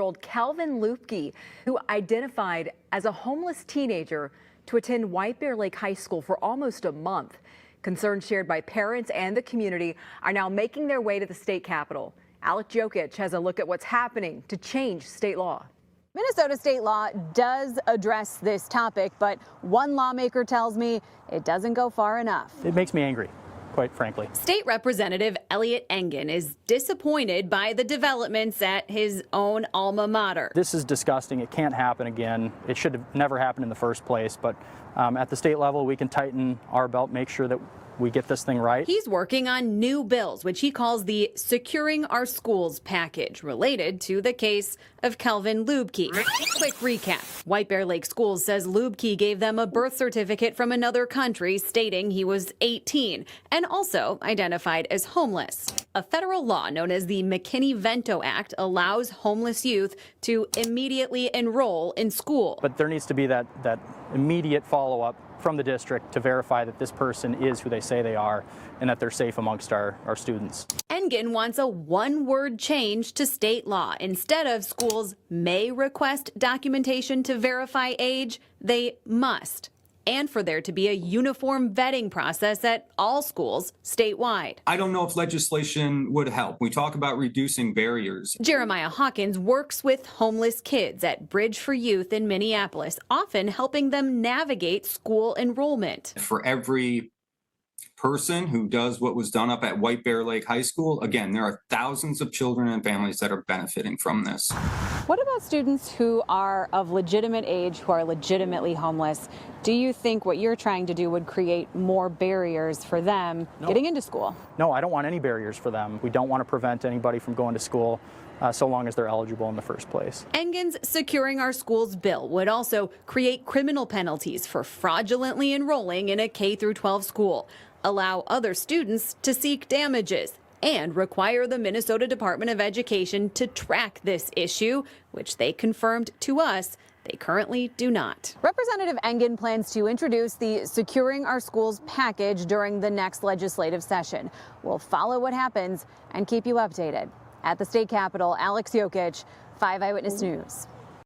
Old Calvin Lupke, who identified as a homeless teenager to attend White Bear Lake High School for almost a month. Concerns shared by parents and the community are now making their way to the state capitol. Alex Jokic has a look at what's happening to change state law. Minnesota state law does address this topic, but one lawmaker tells me it doesn't go far enough. It makes me angry, quite frankly. State Representative Elliot Engen is disappointed by the developments at his own alma mater. This is disgusting. It can't happen again. It should have never happened in the first place, but at the state level, we can tighten our belt, make sure that we get this thing right. He's working on new bills, which he calls the Securing Our Schools package, related to the case of Calvin Lupke. Quick recap. White Bear Lake Schools says Lupke gave them a birth certificate from another country stating he was 18 and also identified as homeless. A federal law known as the McKinney-Vento Act allows homeless youth to immediately enroll in school. But there needs to be that immediate follow-up from the district to verify that this person is who they say they are and that they're safe amongst our students. Engen wants a one-word change to state law. Instead of schools may request documentation to verify age, they must. And for there to be a uniform vetting process at all schools statewide. I don't know if legislation would help. We talk about reducing barriers. Jeremiah Hawkins works with homeless kids at Bridge for Youth in Minneapolis, often helping them navigate school enrollment. For every person who does what was done up at White Bear Lake High School, again, there are thousands of children and families that are benefiting from this. What about students who are of legitimate age, who are legitimately homeless? Do you think what you're trying to do would create more barriers for them getting into school? No, I don't want any barriers for them. We don't want to prevent anybody from going to school so long as they're eligible in the first place. Engen's Securing Our Schools bill would also create criminal penalties for fraudulently enrolling in a K-12 school, allow other students to seek damages, and require the Minnesota Department of Education to track this issue, which they confirmed to us they currently do not. Representative Engen plans to introduce the Securing Our Schools package during the next legislative session. We'll follow what happens and keep you updated. At the state capitol, Alex Jokic, 5 Eyewitness News.